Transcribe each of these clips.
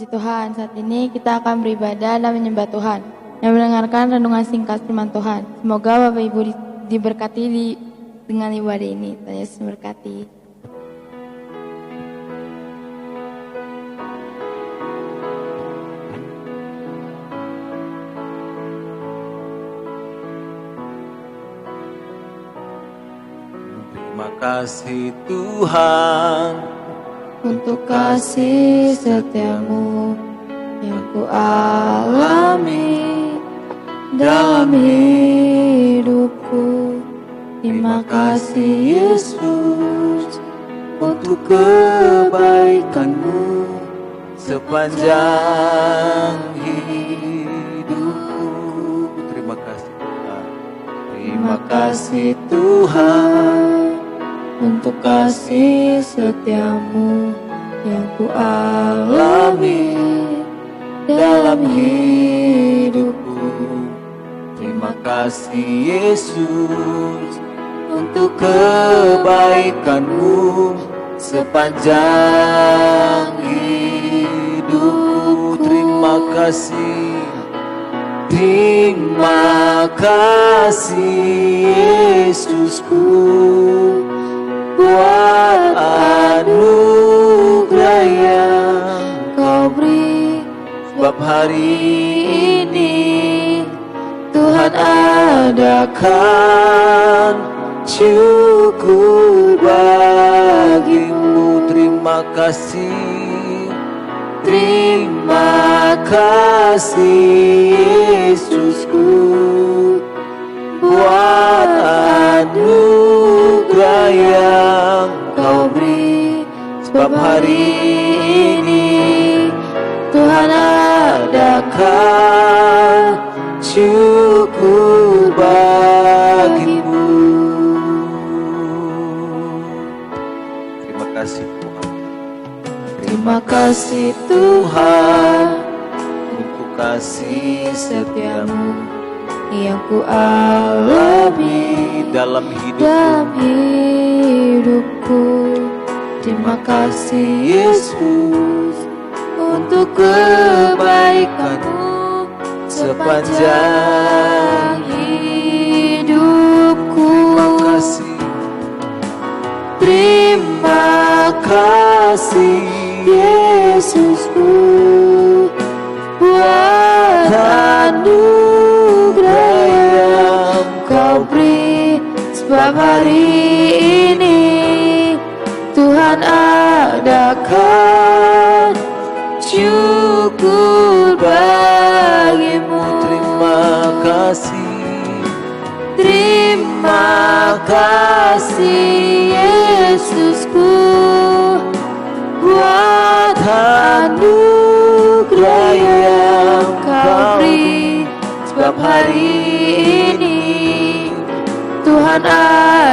Puji Tuhan, saat ini kita akan beribadah dan menyembah Tuhan dan mendengarkan renungan singkat firman Tuhan. Semoga Bapak Ibu diberkati dengan ibadah ini. Tuhan Yesus memberkati. Terima kasih Tuhan Untuk kasih setiamu yang ku alami dalam hidupku. Terima kasih Yesus untuk kebaikanmu sepanjang hidupku. Terima kasih Tuhan. Terima kasih Tuhan untuk kasih setiamu yang ku alami dalam hidupku. Terima kasih Yesus untuk kebaikanmu sepanjang hidup. Terima kasih. Terima kasih Yesusku buat anugerah yang Kau beri, sebab hari ini Tuhan adakan syukur bagimu. Terima kasih. Terima kasih Yesusku buat anugerah yang Kau beri, sebab hari ini Tuhan adakan syukur bagimu. Terima kasih Tuhan. Terima kasih Tuhan untuk kasih setiamu yang ku alami dalam dalam hidupku. hidupku. Terima kasih Yesus untuk kebaikanmu sepanjang hidupku. Terima kasih. Terima Kasih Yesusku buat anugerah yang Kau beri, sebab hari ini Tuhan adakan syukur bagimu. Terima kasih. Terima kasih Yesusku buat anugerah yang Kau beri, sebab hari ini Tuhan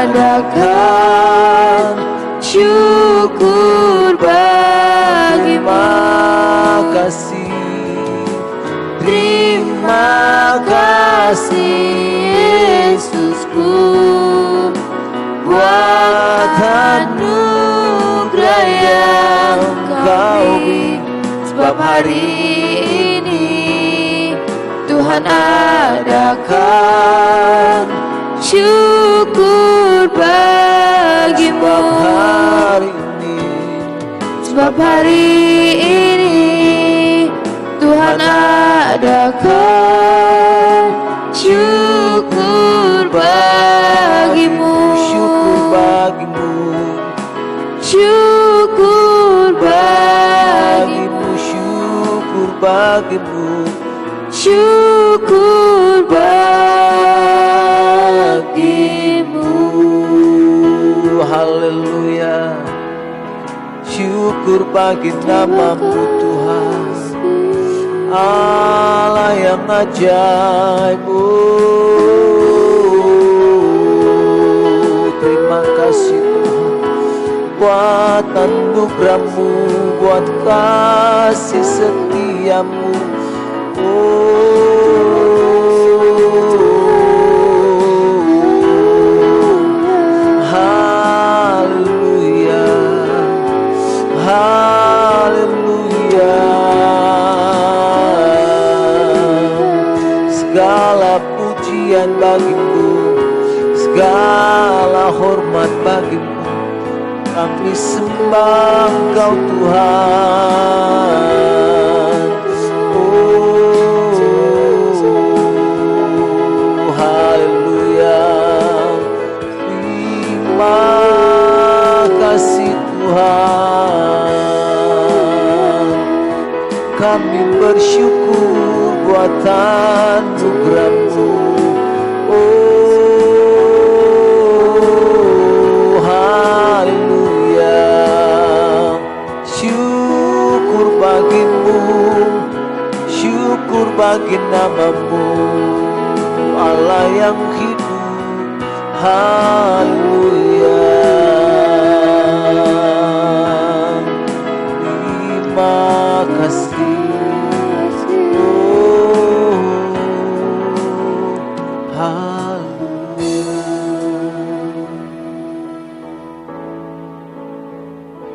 adakan syukur bagimu. Terima kasih. Terima kasih Yesusku buat anugerah yang Kau beri, sebab hari ini Tuhan adakan syukur bagimu. Sebab hari ini Tuhan adakan syukur bagimu. Syukur bagimu. Syukur bagimu. Syukur bagimu. Syukur bagimu. Haleluya. Syukur bagi nama-Mu Tuhan, Allah yang ajaib. Terima kasih Tuhan buat anugerah-Mu, buat kasih setia-Mu. Haleluya. Haleluya. kami sembah Engkau Tuhan. Oh, haleluya. Terima kasih Tuhan. Kami bersyukur buat anugerah-Mu. Oh, haleluya. Syukur bagi-Mu, syukur bagi nama-Mu, Allah yang hidup. Haleluya. Terima kasih. Oh, haleluya.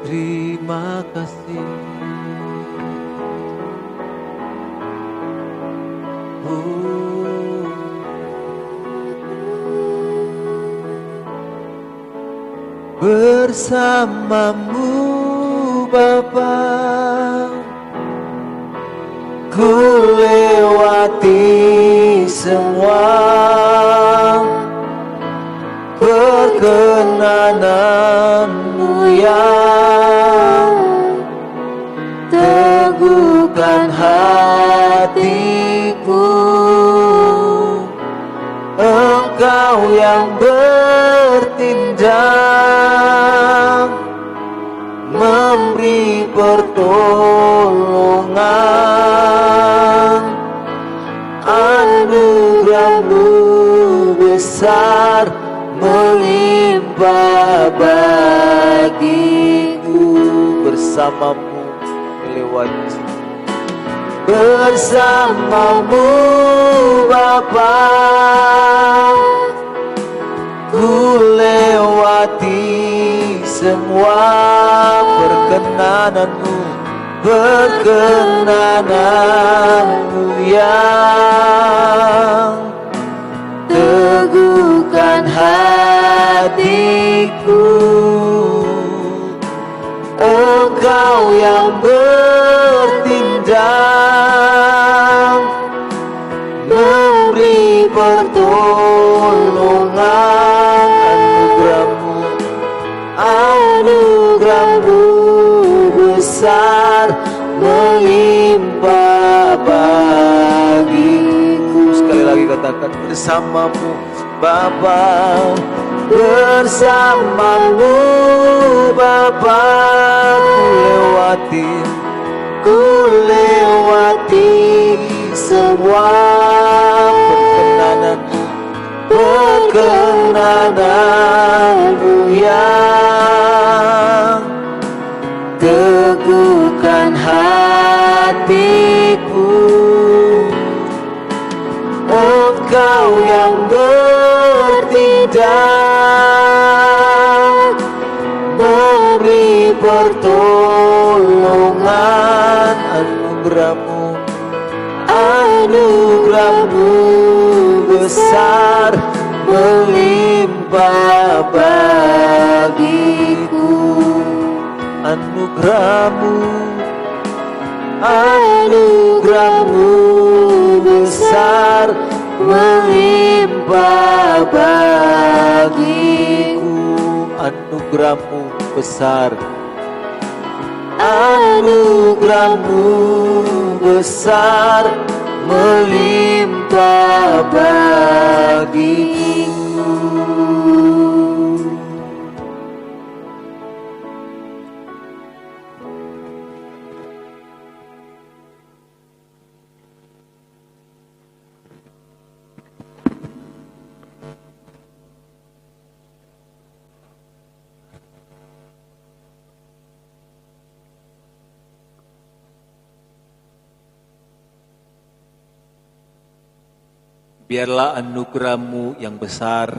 Terima kasih. Oh, bersama-Mu Bapa, ku lewati semua perkenanan-Mu yang teguhkan hatiku. Engkau yang bertindak, memberi pertolongan. Anugerah-Mu besar melimpah bagiku. Bersama-Mu melewati, bersama-Mu Bapa, ku lewati semua perkenanan-Mu yang teguhkan hatiku. Engkau yang bertindak, memberi pertolongan. Anugerah-Mu besar melimpah bagiku. Sekali lagi katakan, bersama-Mu Bapa, bersama-Mu Bapa, ku lewati semua perkenanan-Mu yang teguhkan hatiku. Engkau yang bertindak, memberi pertolongan. Anugerah-Mu besar melimpah bagiku. Anugerah-Mu besar melimpah bagiku. Anugerah-Mu besar, anugerah-Mu besar melimpah bagiku. Biarlah anugerah-Mu yang besar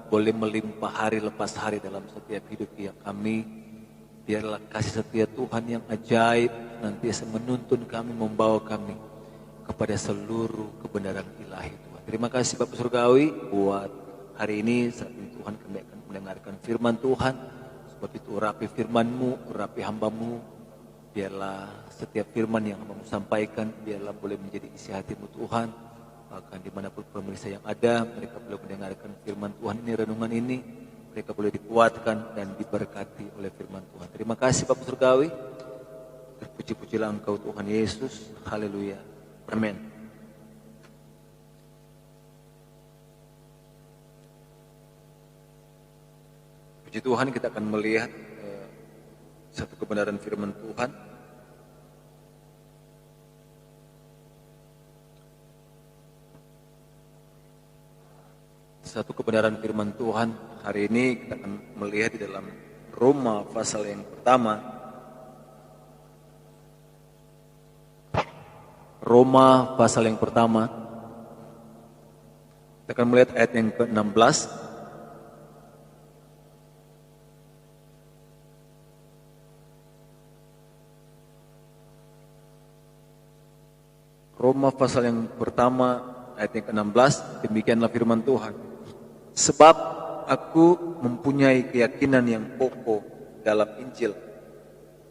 boleh melimpah hari lepas hari dalam setiap hidup yang kami. Biarlah kasih setia Tuhan yang ajaib nantiasa menuntun kami, membawa kami kepada seluruh kebenaran ilahi Tuhan. Terima kasih Bapak Surgawi buat hari ini. Saat ini Tuhan kami akan mendengarkan firman Tuhan. Sebab itu urapi firman-Mu, urapi hamba-Mu. Biarlah setiap firman yang hamba-Mu sampaikan, biarlah boleh menjadi isi hati-Mu Tuhan. Bahkan dimanapun pemirsa yang ada, mereka boleh mendengarkan firman Tuhan ini, renungan ini. Mereka boleh dikuatkan dan diberkati oleh firman Tuhan. Terima kasih Bapak Surgawi. Terpuji-pujilah Engkau Tuhan Yesus. Haleluya. Amin. Puji Tuhan, kita akan melihat satu kebenaran firman Tuhan. Satu kebenaran firman Tuhan hari ini kita akan melihat di dalam Roma pasal yang pertama. Roma pasal yang pertama. Kita akan melihat ayat yang ke-16. Roma pasal yang pertama ayat yang ke-16, demikianlah firman Tuhan. Sebab aku mempunyai keyakinan yang kokoh dalam Injil.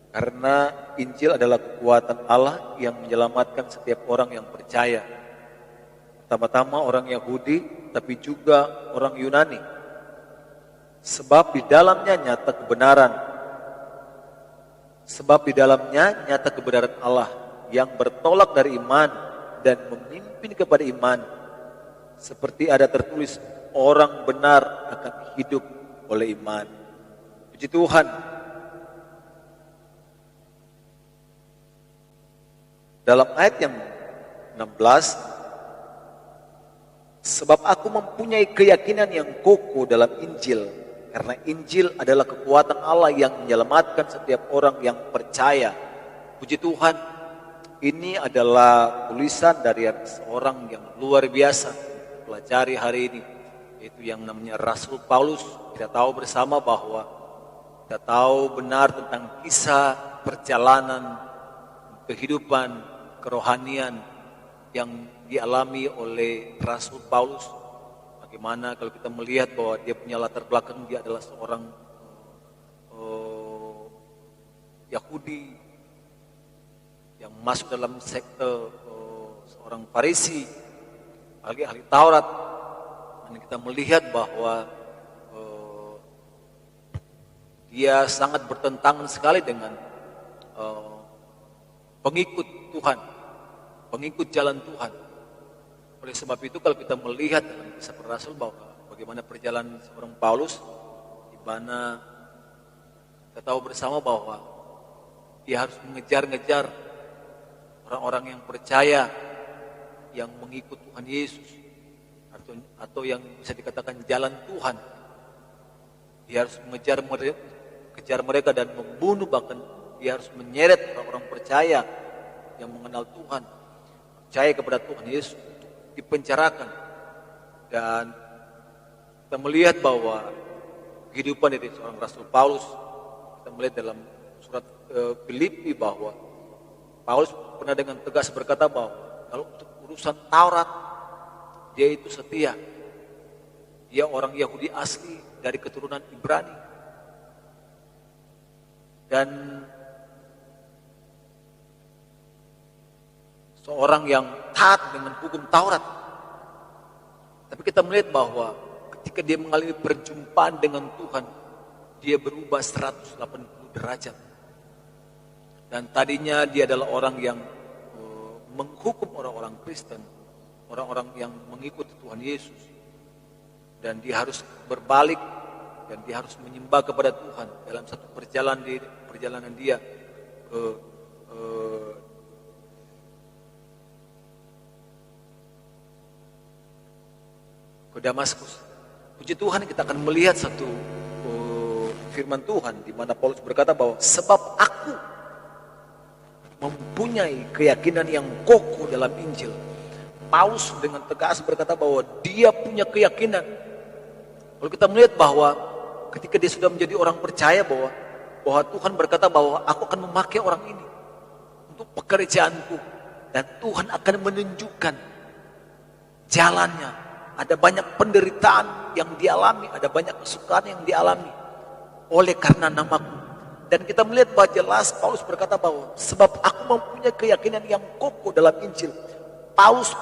Karena Injil adalah kekuatan Allah yang menyelamatkan setiap orang yang percaya. Pertama-tama orang Yahudi, tapi juga orang Yunani. Sebab di dalamnya nyata kebenaran. Sebab di dalamnya nyata kebenaran Allah yang bertolak dari iman dan memimpin kepada iman. Seperti ada tertulis, orang benar akan hidup oleh iman. Puji Tuhan. Dalam ayat yang 16, sebab aku mempunyai keyakinan yang kokoh dalam Injil, karena Injil adalah kekuatan Allah yang menyelamatkan setiap orang yang percaya. Puji Tuhan. Ini adalah tulisan dari seorang yang luar biasa pelajari hari ini, yaitu yang namanya Rasul Paulus. Kita tahu bersama bahwa kita tahu benar tentang kisah perjalanan kehidupan kerohanian yang dialami oleh Rasul Paulus. Bagaimana kalau kita melihat bahwa dia punya latar belakang, dia adalah seorang Yahudi yang masuk dalam sekte seorang Farisi, ahli Taurat. Dan kita melihat bahwa dia sangat bertentangan sekali dengan pengikut Tuhan, pengikut jalan Tuhan. Oleh sebab itu kalau kita melihat dalam kisah para rasul bahwa bagaimana perjalanan seorang Paulus, di mana kita tahu bersama bahwa dia harus mengejar-ngejar orang-orang yang percaya, yang mengikut Tuhan Yesus, atau yang bisa dikatakan jalan Tuhan. Dia harus kejar mereka dan membunuh, bahkan dia harus menyeret orang-orang percaya yang mengenal Tuhan, percaya kepada Tuhan Yesus, dipenjarakan. Dan kita melihat bahwa kehidupan dari seorang Rasul Paulus, kita melihat dalam surat Filipi bahwa Paulus pernah dengan tegas berkata bahwa kalau untuk urusan Taurat, dia itu setia. Dia orang Yahudi asli dari keturunan Ibrani. Dan seorang yang taat dengan hukum Taurat. Tapi kita melihat bahwa ketika dia mengalami perjumpaan dengan Tuhan, dia berubah 180 derajat. Dan tadinya dia adalah orang yang menghukum orang-orang Kristen, orang-orang yang mengikuti Tuhan Yesus. Dan dia harus berbalik dan dia harus menyembah kepada Tuhan dalam satu perjalanan dia ke Damaskus. Puji Tuhan, kita akan melihat satu firman Tuhan di mana Paulus berkata bahwa sebab aku mempunyai keyakinan yang kokoh dalam Injil. Paulus dengan tegas berkata bahwa dia punya keyakinan. Kalau kita melihat bahwa ketika dia sudah menjadi orang percaya bahwa Tuhan berkata bahwa aku akan memakai orang ini untuk pekerjaanku, dan Tuhan akan menunjukkan jalannya. Ada banyak penderitaan yang dialami, ada banyak kesukaan yang dialami. oleh karena namaku. Dan kita melihat bahwa jelas Paulus berkata bahwa sebab aku mempunyai keyakinan yang kokoh dalam Injil. Paulus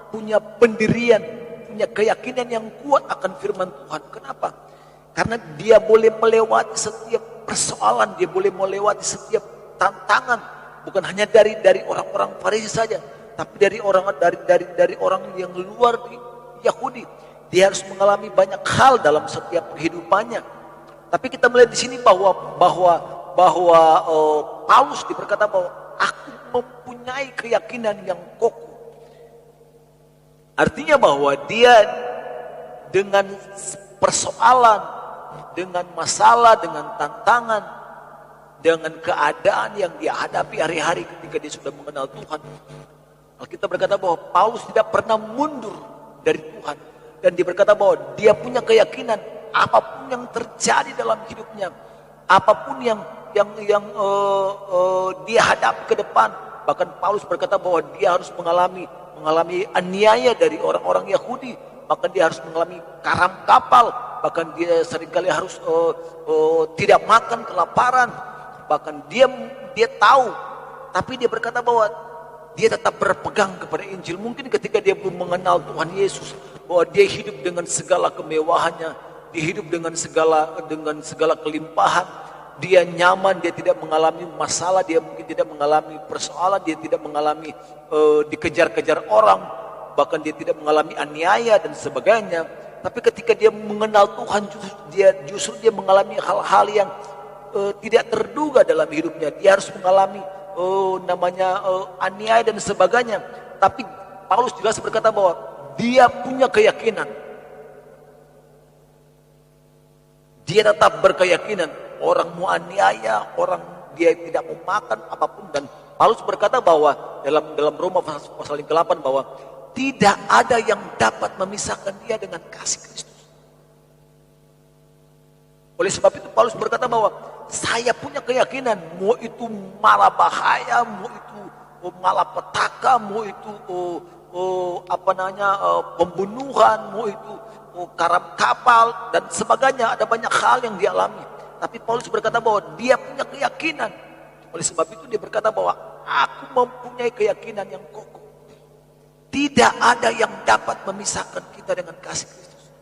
punya pendirian, punya keyakinan yang kuat akan firman Tuhan. Kenapa? Karena dia boleh melewati setiap persoalan, dia boleh melewati setiap tantangan, bukan hanya dari orang-orang Farisi saja, tapi dari orang yang luar Yahudi. Dia harus mengalami banyak hal dalam setiap kehidupannya. Tapi kita melihat di sini bahwa Paulus berkata bahwa aku mempunyai keyakinan yang kokoh. Artinya bahwa dia dengan persoalan, dengan masalah, dengan tantangan, dengan keadaan yang dia hadapi hari-hari ketika dia sudah mengenal Tuhan, Alkitab berkata bahwa Paulus tidak pernah mundur dari Tuhan. Dan dia berkata bahwa dia punya keyakinan apapun yang terjadi dalam hidupnya, apapun yang dia hadapi ke depan. Bahkan Paulus berkata bahwa dia harus mengalami aniaya dari orang-orang Yahudi, bahkan dia harus mengalami karam kapal, bahkan dia seringkali harus tidak makan kelaparan, bahkan dia tahu, tapi dia berkata bahwa dia tetap berpegang kepada Injil. Mungkin ketika dia belum mengenal Tuhan Yesus, bahwa dia hidup dengan segala kemewahannya, dia hidup dengan segala kelimpahan, dia nyaman, dia tidak mengalami masalah, dia mungkin tidak mengalami persoalan, dia tidak mengalami dikejar-kejar orang, bahkan dia tidak mengalami aniaya dan sebagainya. Tapi ketika dia mengenal Tuhan, justru dia mengalami hal-hal yang tidak terduga dalam hidupnya. Dia harus mengalami aniaya dan sebagainya. Tapi Paulus jelas berkata bahwa dia punya keyakinan. Dia tetap berkeyakinan. Orang mau aniaya, orang dia tidak mau makan apapun. Dan Paulus berkata bahwa dalam Roma pasal yang ke-8 bahwa tidak ada yang dapat memisahkan dia dengan kasih Kristus. Oleh sebab itu Paulus berkata bahwa saya punya keyakinan, mau itu mara bahaya, mau itu malapetaka, mau itu pembunuhan, mau itu karam kapal dan sebagainya, ada banyak hal yang dialami. Tapi Paulus berkata bahwa dia punya keyakinan. Oleh sebab itu dia berkata bahwa aku mempunyai keyakinan yang kokoh. Tidak ada yang dapat memisahkan kita dengan kasih Kristus.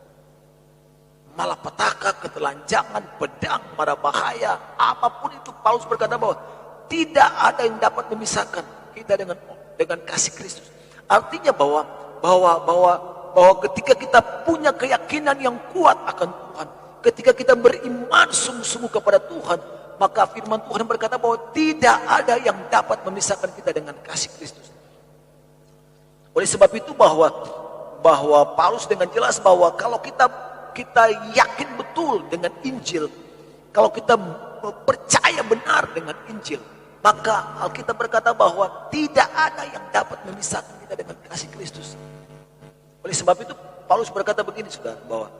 Malapetaka, ketelanjangan, pedang, mara bahaya, apapun itu, Paulus berkata bahwa tidak ada yang dapat memisahkan kita dengan kasih Kristus. Artinya bahwa ketika kita punya keyakinan yang kuat akan Tuhan, ketika kita beriman sungguh-sungguh kepada Tuhan, maka firman Tuhan berkata bahwa tidak ada yang dapat memisahkan kita dengan kasih Kristus. Oleh sebab itu bahwa Paulus dengan jelas bahwa kalau kita yakin betul dengan Injil, kalau kita percaya benar dengan Injil, maka Alkitab berkata bahwa tidak ada yang dapat memisahkan kita dengan kasih Kristus. Oleh sebab itu Paulus berkata begini, saudara, bahwa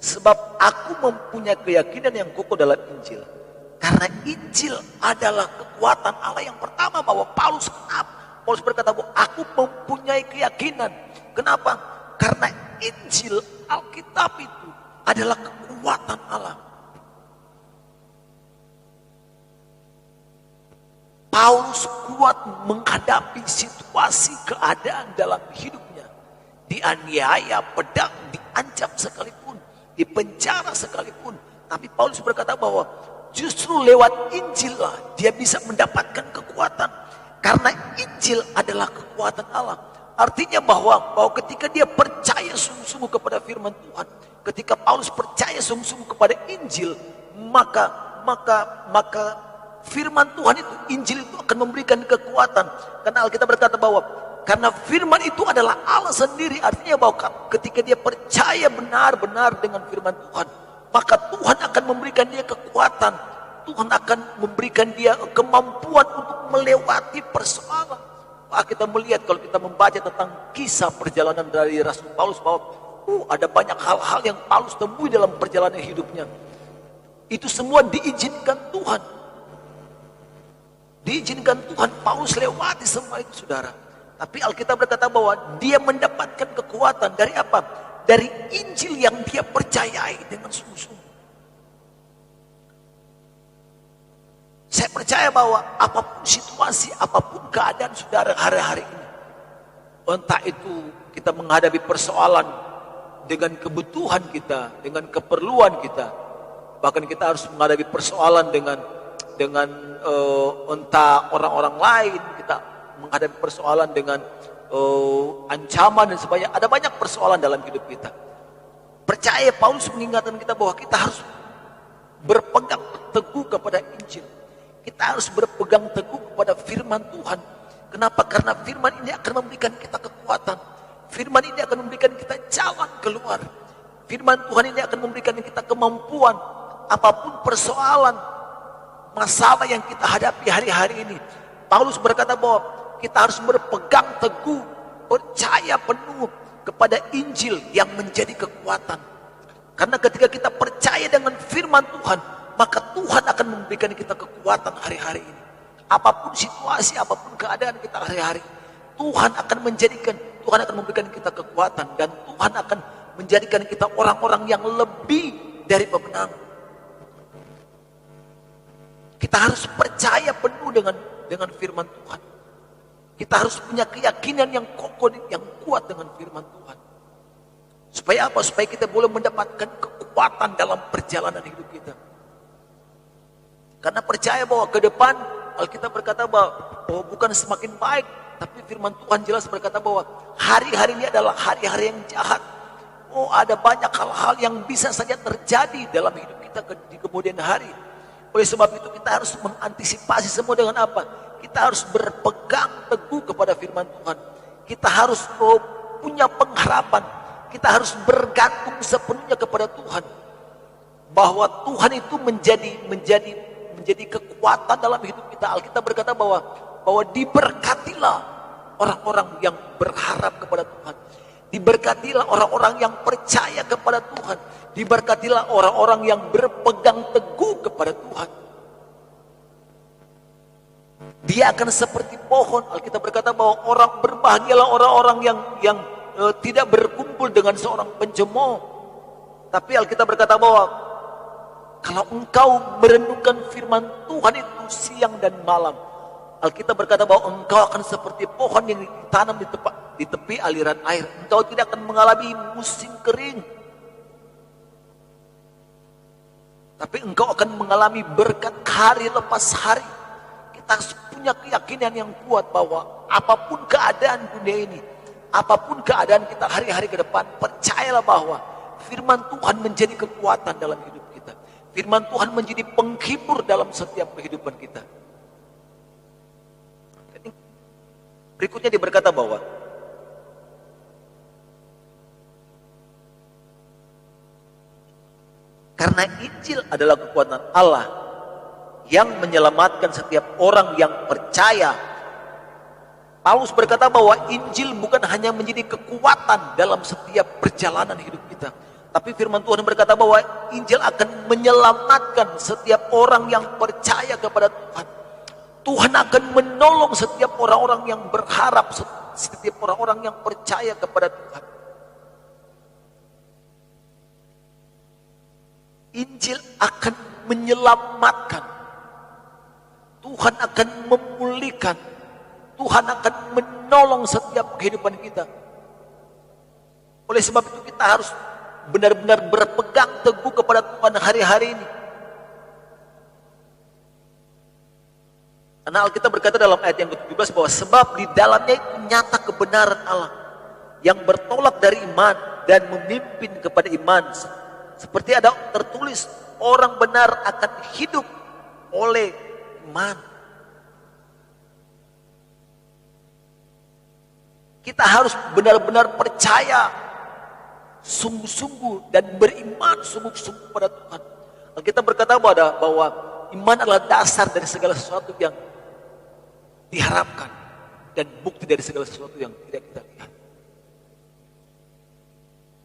sebab aku mempunyai keyakinan yang kokoh dalam Injil. Karena Injil adalah kekuatan Allah yang pertama. Bahwa Paulus berkata bahwa aku mempunyai keyakinan. Kenapa? Karena Injil, Alkitab itu adalah kekuatan Allah. Paulus kuat menghadapi situasi keadaan dalam hidupnya. Dianiaya, pedang, diancam sekalipun, di penjara sekalipun. Tapi Paulus berkata bahwa justru lewat Injil lah dia bisa mendapatkan kekuatan. Karena Injil adalah kekuatan Allah. Artinya bahwa ketika dia percaya sungguh-sungguh kepada firman Tuhan, ketika Paulus percaya sungguh-sungguh kepada Injil, maka firman Tuhan itu, Injil itu akan memberikan kekuatan. Karena Alkitab berkata bahwa karena firman itu adalah Allah sendiri. Artinya bahwa ketika dia percaya benar-benar dengan firman Tuhan, maka Tuhan akan memberikan dia kekuatan. Tuhan akan memberikan dia kemampuan untuk melewati persoalan. Kita melihat kalau kita membaca tentang kisah perjalanan dari Rasul Paulus bahwa ada banyak hal-hal yang Paulus temui dalam perjalanan hidupnya. Itu semua diizinkan Tuhan. Diizinkan Tuhan, Paulus lewati semua itu, saudara. Tapi Alkitab berkata bahwa dia mendapatkan kekuatan dari apa? Dari Injil yang dia percayai dengan sungguh-sungguh. Saya percaya bahwa apapun situasi, apapun keadaan saudara hari-hari ini, entah itu kita menghadapi persoalan dengan kebutuhan kita, dengan keperluan kita, bahkan kita harus menghadapi persoalan dengan entah orang-orang lain, kita menghadapi persoalan dengan ancaman dan sebagainya. Ada banyak persoalan dalam hidup kita. Percaya Paulus mengingatkan kita bahwa kita harus berpegang teguh kepada Injil. Kita harus berpegang teguh kepada firman Tuhan. Kenapa? Karena firman ini akan memberikan kita kekuatan. Firman ini akan memberikan kita jalan keluar. Firman Tuhan ini akan memberikan kita kemampuan. Apapun persoalan, masalah yang kita hadapi hari-hari ini, Paulus berkata bahwa kita harus berpegang teguh, percaya penuh kepada Injil yang menjadi kekuatan. Karena ketika kita percaya dengan firman Tuhan, maka Tuhan akan memberikan kita kekuatan hari-hari ini. Apapun situasi, apapun keadaan kita hari-hari, Tuhan akan memberikan kita kekuatan, dan Tuhan akan menjadikan kita orang-orang yang lebih dari pemenang. Kita harus percaya penuh dengan firman Tuhan. Kita harus punya keyakinan yang kokoh, yang kuat dengan firman Tuhan. Supaya apa? Supaya kita boleh mendapatkan kekuatan dalam perjalanan hidup kita. Karena percaya bahwa ke depan Alkitab berkata bahwa bukan semakin baik, tapi firman Tuhan jelas berkata bahwa hari-hari ini adalah hari-hari yang jahat. Ada banyak hal-hal yang bisa saja terjadi dalam hidup kita di kemudian hari. Oleh sebab itu kita harus mengantisipasi semua dengan apa? Kita harus berpegang teguh kepada firman Tuhan. Kita harus punya pengharapan. Kita harus bergantung sepenuhnya kepada Tuhan. Bahwa Tuhan itu menjadi kekuatan dalam hidup kita. Alkitab berkata bahwa diberkatilah orang-orang yang berharap kepada Tuhan. Diberkatilah orang-orang yang percaya kepada Tuhan. Diberkatilah orang-orang yang berpegang teguh kepada Tuhan. Dia akan seperti pohon. Alkitab berkata bahwa berbahagialah orang-orang yang tidak berkumpul dengan seorang pencemooh. Tapi Alkitab berkata bahwa kalau engkau merenungkan firman Tuhan itu siang dan malam, Alkitab berkata bahwa engkau akan seperti pohon yang ditanam di tepi aliran air. Engkau tidak akan mengalami musim kering, tapi engkau akan mengalami berkat hari lepas hari. Kita harus punya keyakinan yang kuat bahwa apapun keadaan dunia ini, apapun keadaan kita hari-hari ke depan, percayalah bahwa firman Tuhan menjadi kekuatan dalam hidup kita. Firman Tuhan menjadi penghibur dalam setiap kehidupan kita. Berikutnya dia berkata bahwa karena Injil adalah kekuatan Allah yang menyelamatkan setiap orang yang percaya. Paulus berkata bahwa Injil bukan hanya menjadi kekuatan dalam setiap perjalanan hidup kita, tapi firman Tuhan berkata bahwa Injil akan menyelamatkan setiap orang yang percaya kepada Tuhan. Tuhan akan menolong setiap orang-orang yang berharap, setiap orang-orang yang percaya kepada Tuhan. Injil akan menyelamatkan. Tuhan akan memulihkan. Tuhan akan menolong setiap kehidupan kita. Oleh sebab itu kita harus benar-benar berpegang teguh kepada Tuhan hari-hari ini. Karena Alkitab berkata dalam ayat yang ke-17 bahwa sebab di dalamnya itu nyata kebenaran Allah yang bertolak dari iman dan memimpin kepada iman. Seperti ada tertulis, orang benar akan hidup oleh iman. Kita harus benar-benar percaya sungguh-sungguh dan beriman sungguh-sungguh pada Tuhan. Alkitab berkata bahwa iman adalah dasar dari segala sesuatu yang diharapkan dan bukti dari segala sesuatu yang tidak kita lihat.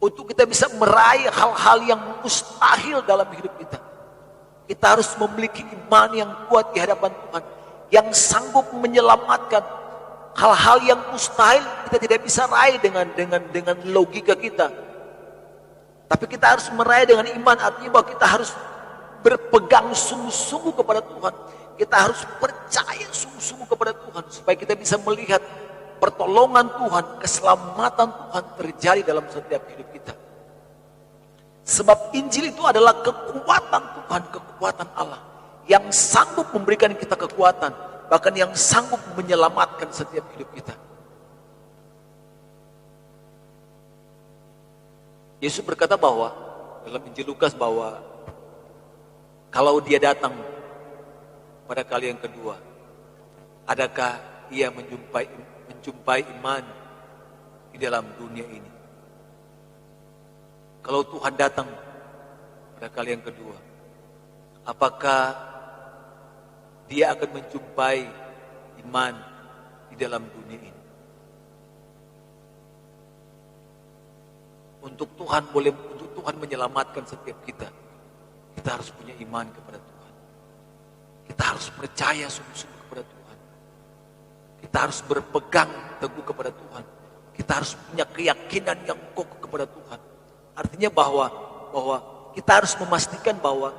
Untuk kita bisa meraih hal-hal yang mustahil dalam hidup kita, kita harus memiliki iman yang kuat di hadapan Tuhan, yang sanggup menyelamatkan hal-hal yang mustahil. Kita tidak bisa raih dengan logika kita, tapi kita harus meraih dengan iman. Artinya bahwa kita harus berpegang sungguh-sungguh kepada Tuhan. Kita harus percaya sungguh-sungguh kepada Tuhan supaya kita bisa melihat pertolongan Tuhan, keselamatan Tuhan terjadi dalam setiap hidup kita. Sebab Injil itu adalah kekuatan Tuhan, kekuatan Allah yang sanggup memberikan kita kekuatan, bahkan yang sanggup menyelamatkan setiap hidup kita. Yesus berkata bahwa dalam Injil Lukas bahwa kalau dia datang pada kali yang kedua, adakah ia menjumpai iman di dalam dunia ini? Kalau Tuhan datang pada kali yang kedua, apakah dia akan menjumpai iman di dalam dunia ini? Untuk Tuhan menyelamatkan setiap kita harus punya iman kepada Tuhan. Kita harus percaya sungguh-sungguh kepada Tuhan. Kita harus berpegang teguh kepada Tuhan. Kita harus punya keyakinan yang kokoh kepada Tuhan. Artinya bahwa kita harus memastikan bahwa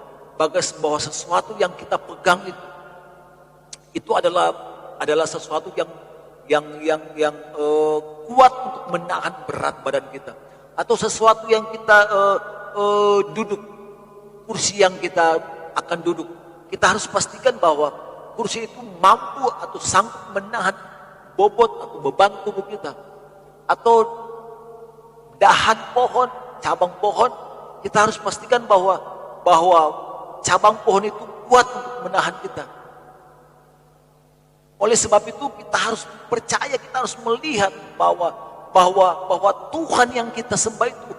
sesuatu yang kita pegang itu adalah sesuatu yang kuat untuk menahan berat badan kita, atau sesuatu yang kita duduk, kursi yang kita akan duduk, kita harus pastikan bahwa kursi itu mampu atau sanggup menahan bobot atau beban tubuh kita, atau dahan pohon, cabang pohon, kita harus pastikan bahwa cabang pohon itu kuat untuk menahan kita. Oleh sebab itu kita harus percaya, kita harus melihat bahwa Tuhan yang kita sembah itu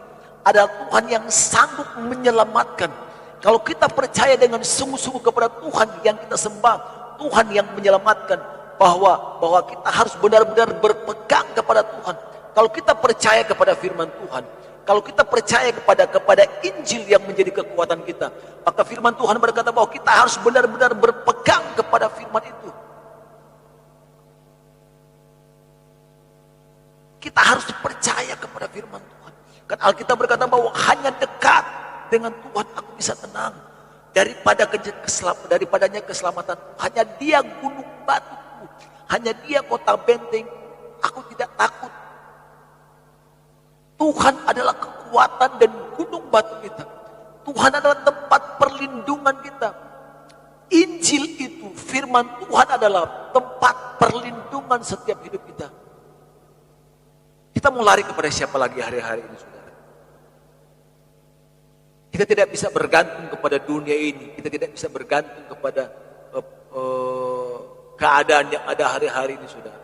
adalah Tuhan yang sanggup menyelamatkan. Kalau kita percaya dengan sungguh-sungguh kepada Tuhan yang kita sembah, Tuhan yang menyelamatkan, bahwa kita harus benar-benar berpegang kepada Tuhan. Kalau kita percaya kepada firman Tuhan, kalau kita percaya kepada Injil yang menjadi kekuatan kita, maka firman Tuhan berkata bahwa kita harus benar-benar berpegang kepada firman itu. Kita harus percaya kepada firman Tuhan. Kan Alkitab berkata bahwa hanya dekat dengan Tuhan aku bisa tenang. Daripadanya keselamatan. Hanya dia gunung batuku. Hanya dia kota benteng. Aku tidak takut. Tuhan adalah kekuatan dan gunung batu kita. Tuhan adalah tempat perlindungan kita. Injil itu, firman Tuhan adalah tempat perlindungan setiap hidup kita. Kita mau lari kepada siapa lagi hari-hari ini, saudara? Kita tidak bisa bergantung kepada dunia ini. Kita tidak bisa bergantung kepada keadaan yang ada hari-hari ini, saudara.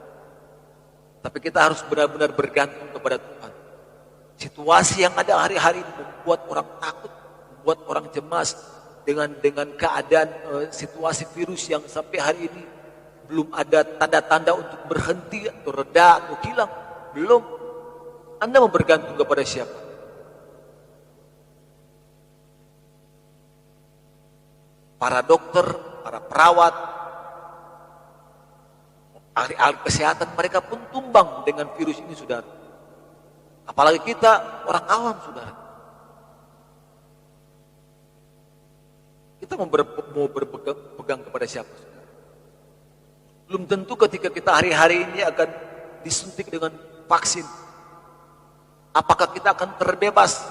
Tapi kita harus benar-benar bergantung kepada Tuhan. Situasi yang ada hari-hari ini membuat orang takut, membuat orang cemas dengan keadaan situasi virus yang sampai hari ini belum ada tanda-tanda untuk berhenti atau reda atau hilang. Belum. Anda mau bergantung kepada siapa? Para dokter, para perawat, ahli-ahli kesehatan, mereka pun tumbang dengan virus ini, saudara. Apalagi kita orang awam, saudara. Kita mau berpegang kepada siapa, saudara? Belum tentu ketika kita hari-hari ini akan disuntik dengan vaksin, apakah kita akan terbebas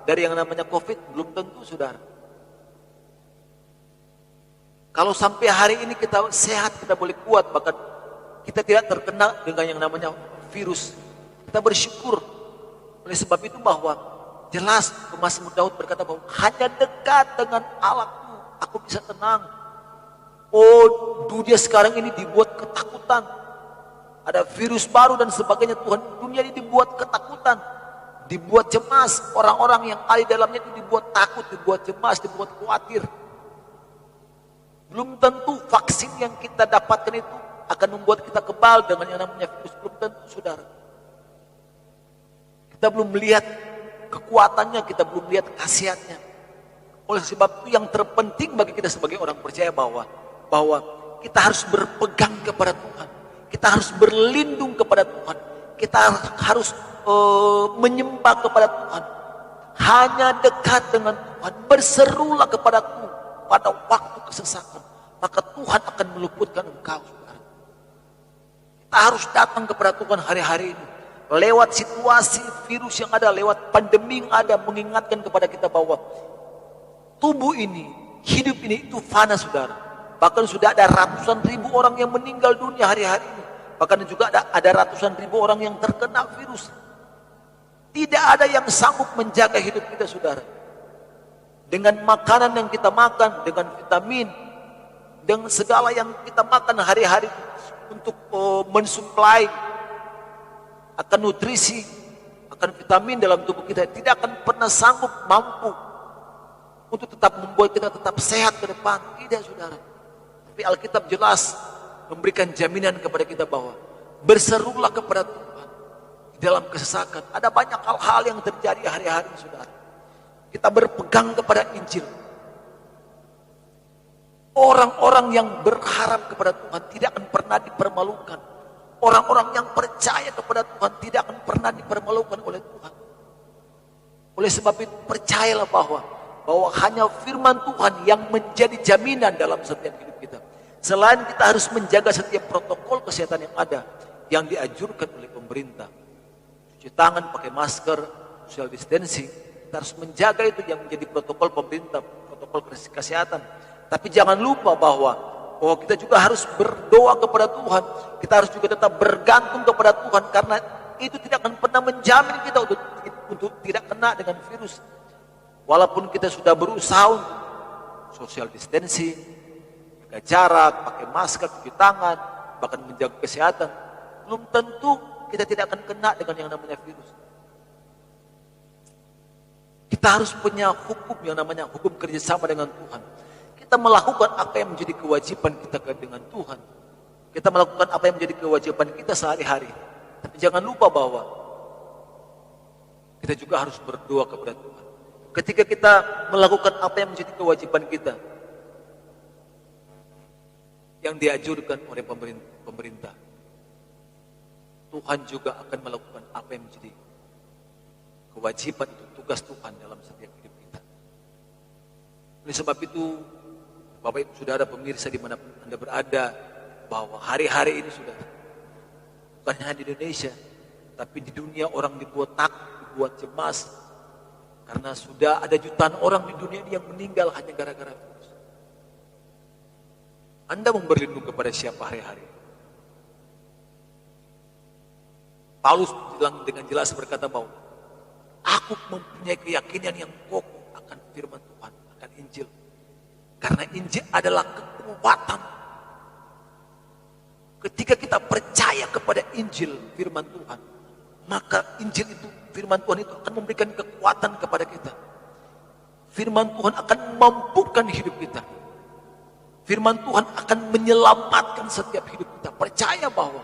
dari yang namanya COVID? Belum tentu, saudara. Kalau sampai hari ini kita sehat, kita boleh kuat, bahkan kita tidak terkena dengan yang namanya virus, kita bersyukur. Oleh sebab itu bahwa jelas Mazmur Daud berkata bahwa hanya dekat dengan Allahku aku bisa tenang. Oh, dunia sekarang ini dibuat ketakutan. Ada virus baru dan sebagainya. Tuhan, dunia ini dibuat ketakutan, dibuat cemas. Orang-orang yang ada di dalamnya itu dibuat takut, dibuat cemas, dibuat khawatir. Belum tentu vaksin yang kita dapatkan itu akan membuat kita kebal dengan yang namanya virus. Belum tentu, saudara. Kita belum melihat kekuatannya, kita belum melihat khasiatnya. Oleh sebab itu yang terpenting bagi kita sebagai orang percaya bahwa kita harus berpegang kepada Tuhan. Kita harus berlindung kepada Tuhan. Kita harus menyembah kepada Tuhan. Hanya dekat dengan Tuhan. Berserulah kepadaku bangsakan, maka Tuhan akan meluputkan engkau, saudara. Kita harus datang kepada Tuhan hari-hari ini. Lewat situasi virus yang ada, lewat pandemi yang ada, mengingatkan kepada kita bahwa tubuh ini, hidup ini itu fana, saudara. Bahkan sudah ada ratusan ribu orang yang meninggal dunia hari-hari ini. Bahkan juga ada ratusan ribu orang yang terkena virus. Tidak ada yang sanggup menjaga hidup kita, saudara. Dengan makanan yang kita makan, dengan vitamin, dengan segala yang kita makan hari-hari untuk mensuplai akan nutrisi, akan vitamin dalam tubuh kita, tidak akan pernah sanggup mampu untuk tetap membuat kita tetap sehat ke depan. Tidak, saudara. Tapi Alkitab jelas memberikan jaminan kepada kita bahwa berserulah kepada Tuhan di dalam kesesakan. Ada banyak hal-hal yang terjadi hari-hari, saudara. Kita berpegang kepada Injil. Orang-orang yang berharap kepada Tuhan tidak akan pernah dipermalukan. Orang-orang yang percaya kepada Tuhan tidak akan pernah dipermalukan oleh Tuhan. Oleh sebab itu percayalah bahwa hanya firman Tuhan yang menjadi jaminan dalam setiap hidup kita. Selain kita harus menjaga setiap protokol kesehatan yang ada, yang dianjurkan oleh pemerintah. Cuci tangan, pakai masker, social distancing. Kita harus menjaga itu yang menjadi protokol pemerintah, protokol kesehatan. Tapi jangan lupa bahwa kita juga harus berdoa kepada Tuhan. Kita harus juga tetap bergantung kepada Tuhan, karena itu tidak akan pernah menjamin kita untuk tidak kena dengan virus. Walaupun kita sudah berusaha untuk social distancing, jaga jarak, pakai masker, cuci tangan, bahkan menjaga kesehatan, belum tentu kita tidak akan kena dengan yang namanya virus. Kita harus punya hukum yang namanya hukum kerjasama dengan Tuhan. Kita melakukan apa yang menjadi kewajiban kita dengan Tuhan. Kita melakukan apa yang menjadi kewajiban kita sehari-hari. Tapi jangan lupa bahwa kita juga harus berdoa kepada Tuhan. Ketika kita melakukan apa yang menjadi kewajiban kita, yang dianjurkan oleh pemerintah, Tuhan juga akan melakukan apa yang menjadi kewajiban itu, tugas Tuhan dalam setiap hidup kita. Oleh sebab itu, Bapak Ibu Saudara pemirsa dimanapun Anda berada, bahwa hari-hari ini sudah bukan hanya di Indonesia, tapi di dunia orang dibuat takut, dibuat cemas, karena sudah ada jutaan orang di dunia ini yang meninggal hanya gara-gara virus. Anda mau berlindung kepada siapa hari-hari? Paulus dengan jelas berkata bahwa aku mempunyai keyakinan yang kokoh akan firman Tuhan, akan Injil. Karena Injil adalah kekuatan. Ketika kita percaya kepada Injil, firman Tuhan, maka Injil itu, firman Tuhan itu akan memberikan kekuatan kepada kita. Firman Tuhan akan memampukan hidup kita. Firman Tuhan akan menyelamatkan setiap hidup kita. Percaya bahwa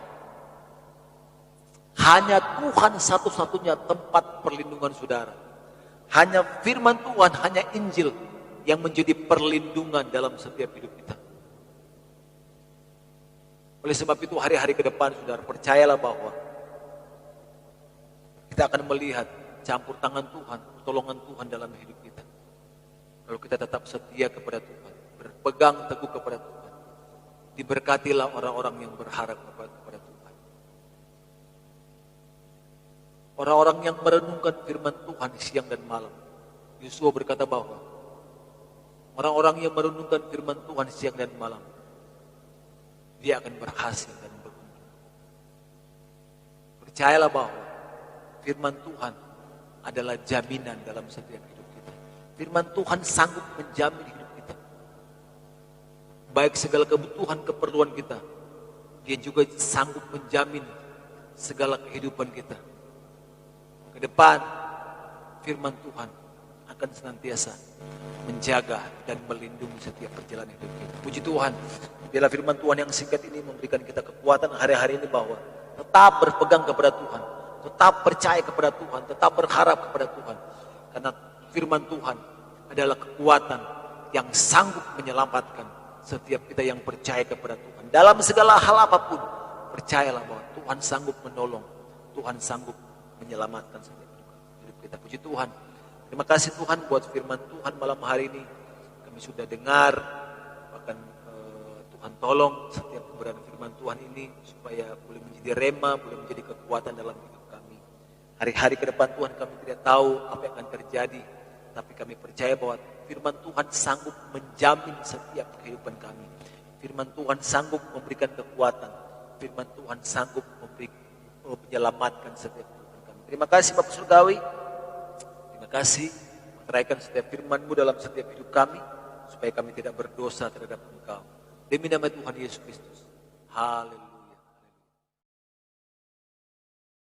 hanya Tuhan satu-satunya tempat perlindungan saudara. Hanya firman Tuhan, hanya Injil yang menjadi perlindungan dalam setiap hidup kita. Oleh sebab itu hari-hari ke depan, saudara, percayalah bahwa kita akan melihat campur tangan Tuhan, pertolongan Tuhan dalam hidup kita. Kalau kita tetap setia kepada Tuhan, berpegang teguh kepada Tuhan, diberkatilah orang-orang yang berharap kepada Tuhan. Orang-orang yang merenungkan firman Tuhan siang dan malam. Yosua berkata bahwa orang-orang yang merenungkan firman Tuhan siang dan malam, dia akan berhasil dan beruntung. Percayalah bahwa firman Tuhan adalah jaminan dalam setiap hidup kita. Firman Tuhan sanggup menjamin hidup kita. Baik segala kebutuhan, keperluan kita, dia juga sanggup menjamin segala kehidupan kita. Ke depan, firman Tuhan akan senantiasa menjaga dan melindungi setiap perjalanan hidup kita. Puji Tuhan, biarlah firman Tuhan yang singkat ini memberikan kita kekuatan hari-hari ini bahwa tetap berpegang kepada Tuhan, tetap percaya kepada Tuhan, tetap berharap kepada Tuhan. Karena firman Tuhan adalah kekuatan yang sanggup menyelamatkan setiap kita yang percaya kepada Tuhan. Dalam segala hal apapun, percayalah bahwa Tuhan sanggup menolong, Tuhan sanggup menyelamatkan setiap hidup kita. Puji Tuhan. Terima kasih Tuhan buat firman Tuhan malam hari ini. Kami sudah dengar, akan Tuhan tolong setiap pemberian firman Tuhan ini supaya boleh menjadi rema, boleh menjadi kekuatan dalam hidup kami. Hari-hari ke depan Tuhan kami tidak tahu apa yang akan terjadi, tapi kami percaya bahwa firman Tuhan sanggup menjamin setiap kehidupan kami. Firman Tuhan sanggup memberikan kekuatan. Firman Tuhan sanggup menyelamatkan setiap kehidupan kami. Terima kasih Bapak Surgawi. Terima kasih meneraikan setiap firman-Mu dalam setiap hidup kami, supaya kami tidak berdosa terhadap Engkau. Demi nama Tuhan Yesus Kristus. Haleluya.